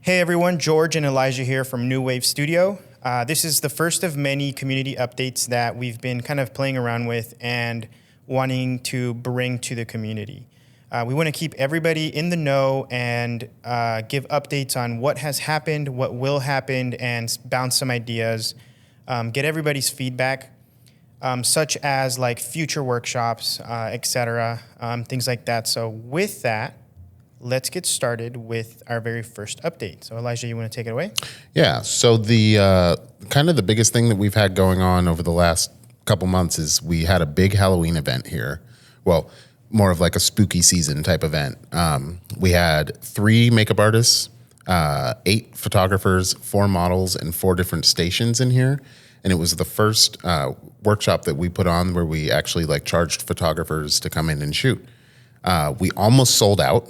Hey everyone, George and Elijah here from New Wave Studio. This is the first of many community updates that we've been kind of playing around with and wanting to bring to the community. We want to keep everybody in the know and give updates on what has happened, what will happen, and bounce some ideas, get everybody's feedback, such as like future workshops, etc., things like that. So with that, let's get started with our very first update. So Elijah, you want to take it away? Yeah. So the kind of the biggest thing that we've had going on over the last couple months is we had a big Halloween event here. Well, more of like a spooky season type event. We had 3 makeup artists, 8 photographers, 4 models, and 4 different stations in here. And it was the first workshop that we put on where we actually like charged photographers to come in and shoot. We almost sold out.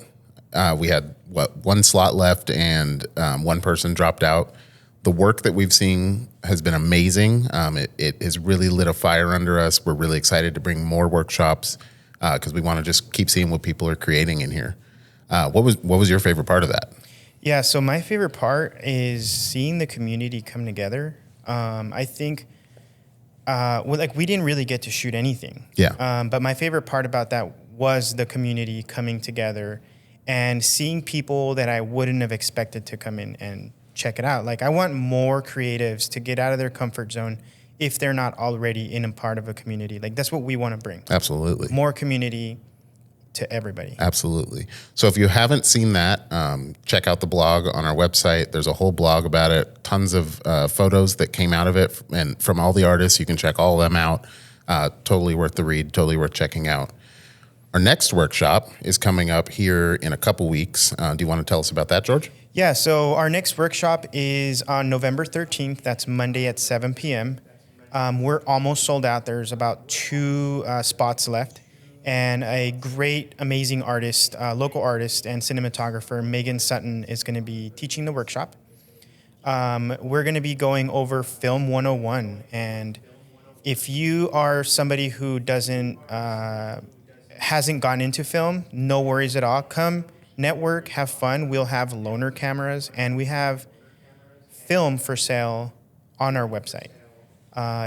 We had, 1 slot left and 1 person dropped out. The work that we've seen has been amazing. It has really lit a fire under us. We're really excited to bring more workshops because we want to just keep seeing what people are creating in here. What was your favorite part of that? Yeah, so my favorite part is seeing the community come together. I think, we didn't really get to shoot anything. Yeah. But my favorite part about that was the community coming together and seeing people that I wouldn't have expected to come in and check it out. Like, I want more creatives to get out of their comfort zone if they're not already in a part of a community. Like, that's what we want to bring. Absolutely. More community to everybody. Absolutely. So if you haven't seen that, check out the blog on our website. There's a whole blog about it, tons of photos that came out of it and from all the artists. You can check all of them out. Totally worth the read, totally worth checking out. Our next workshop is coming up here in a couple weeks. Do you want to tell us about that, George? Yeah, so our next workshop is on November 13th. That's Monday at 7 p.m. We're almost sold out. There's about 2 spots left. And a great, amazing artist, local artist and cinematographer, Megan Sutton, is going to be teaching the workshop. We're going to be going over Film 101. And if you are somebody who hasn't gone into film, no worries at all. Come network, have fun. We'll have loaner cameras, and we have film for sale on our website.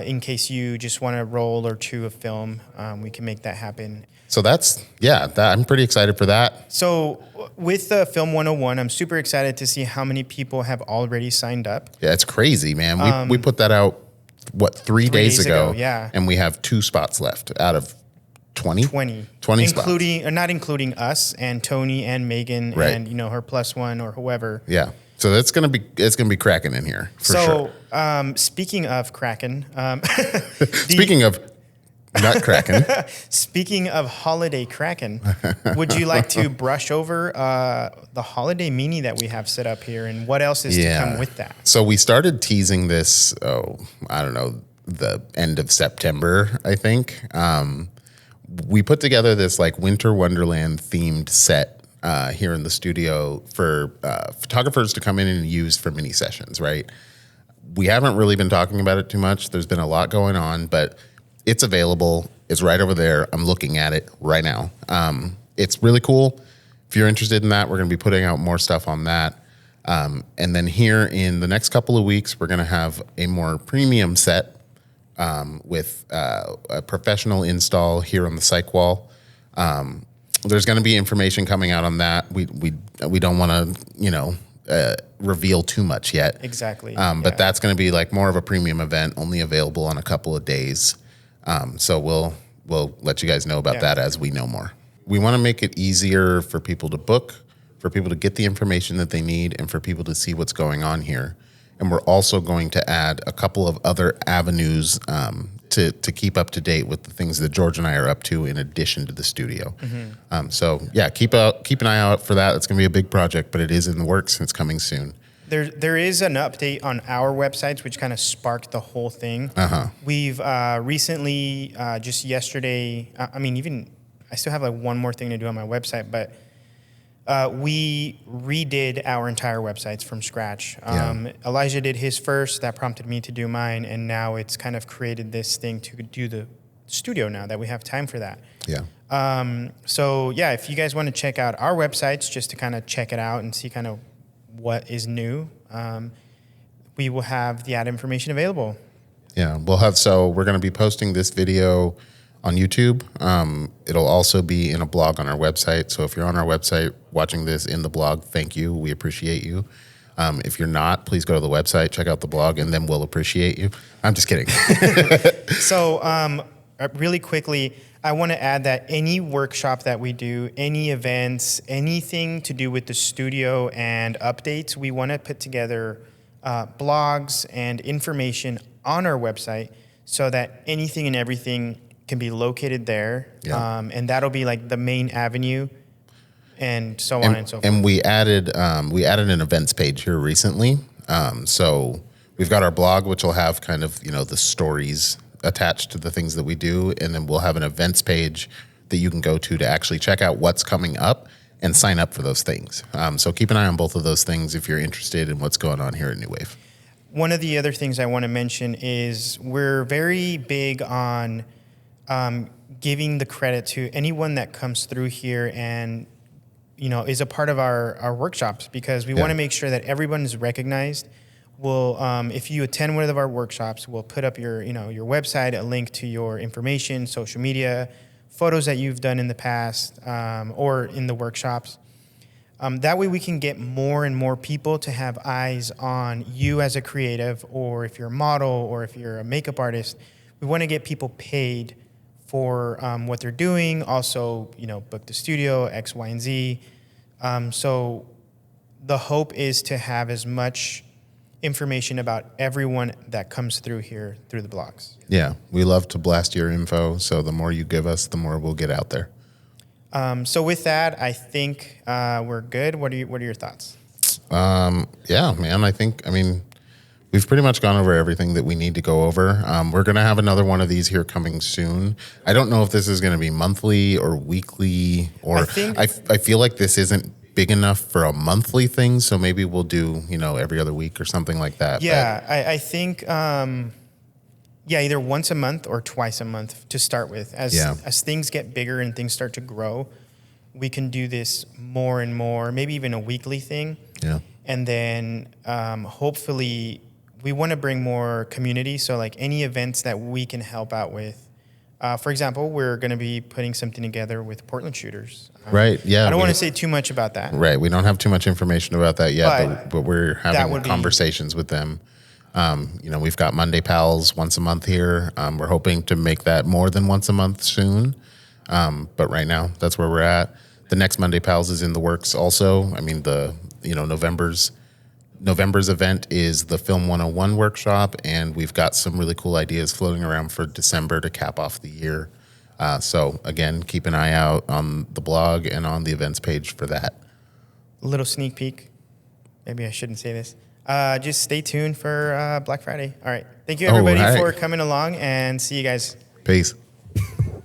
In case you just want to roll or chew a film, we can make that happen. So I'm pretty excited for that. So with the Film 101, I'm super excited to see how many people have already signed up. Yeah, it's crazy, man. We put that out, 3 days ago? Yeah. And we have 2 spots left out of 20? 20 spots. Not including us and Tony and Megan right. and, her +1 or whoever. Yeah. So it's gonna be cracking in here for sure. So speaking of cracking, speaking of nut cracking, speaking of holiday cracking, would you like to brush over the holiday meanie that we have set up here and what else is to come with that? So we started teasing this. I don't know, the end of September, I think. We put together this like Winter Wonderland themed set here in the studio for photographers to come in and use for mini sessions, right? We haven't really been talking about it too much. There's been a lot going on, but it's available. It's right over there. I'm looking at it right now. It's really cool. If you're interested in that, we're going to be putting out more stuff on that. And then here in the next couple of weeks, we're going to have a more premium set with a professional install here on the psych wall. There's going to be information coming out on that. We don't want to reveal too much yet. Exactly. But that's going to be like more of a premium event, only available on a couple of days. So we'll let you guys know about that as we know more. We want to make it easier for people to book, for people to get the information that they need, and for people to see what's going on here. And we're also going to add a couple of other avenues to keep up to date with the things that George and I are up to in addition to the studio. Mm-hmm. Keep an eye out for that. It's going to be a big project, but it is in the works and it's coming soon. There is an update on our websites, which kind of sparked the whole thing. We've recently, just yesterday, I still have like one more thing to do on my website, but we redid our entire websites from scratch. Elijah did his first. That prompted me to do mine. And now it's kind of created this thing to do the studio now that we have time for that. If you guys want to check out our websites just to kind of check it out and see kind of what is new, we will have the ad information available. Yeah, we're going to be posting this video on YouTube. It'll also be in a blog on our website. So if you're on our website watching this in the blog, thank you. We appreciate you. If you're not, please go to the website, check out the blog, and then we'll appreciate you. I'm just kidding. So really quickly, I want to add that any workshop that we do, any events, anything to do with the studio and updates, we want to put together blogs and information on our website so that anything and everything can be located there. Yeah. And that'll be like the main avenue and so on and so forth. And we added an events page here recently. So we've got our blog, which will have kind of, the stories attached to the things that we do. And then we'll have an events page that you can go to actually check out what's coming up and sign up for those things. So keep an eye on both of those things if you're interested in what's going on here at New Wave. One of the other things I want to mention is we're very big on giving the credit to anyone that comes through here and is a part of our workshops, because we want to make sure that everyone is recognized. We'll, if you attend one of our workshops, we'll put up your website, a link to your information, social media, photos that you've done in the past or in the workshops. That way we can get more and more people to have eyes on you as a creative, or if you're a model, or if you're a makeup artist. We want to get people paid for what they're doing. Also, book the studio, X, Y, and Z. So the hope is to have as much information about everyone that comes through here through the blogs. Yeah, we love to blast your info. So the more you give us, the more we'll get out there. So with that, I think we're good. What are your thoughts? Yeah, man, we've pretty much gone over everything that we need to go over. We're going to have another one of these here coming soon. I don't know if this is going to be monthly or weekly, or I feel like this isn't big enough for a monthly thing. So maybe we'll do, every other week or something like that. Yeah, I think, either once a month or twice a month to start with. As things get bigger and things start to grow, we can do this more and more, maybe even a weekly thing. Yeah. And then hopefully we want to bring more community. So like any events that we can help out with. For example, we're going to be putting something together with Portland Shooters. Right. Yeah. I don't want to say too much about that. Right. We don't have too much information about that yet, but we're having conversations with them. We've got Monday Pals once a month here. We're hoping to make that more than once a month soon. But right now, that's where we're at. The next Monday Pals is in the works also. November's event is the Film 101 workshop, and we've got some really cool ideas floating around for December to cap off the year. So again, keep an eye out on the blog and on the events page for that. A little sneak peek. Maybe I shouldn't say this. Just stay tuned for Black Friday. All right. Thank you, everybody, for coming along, and see you guys. Peace.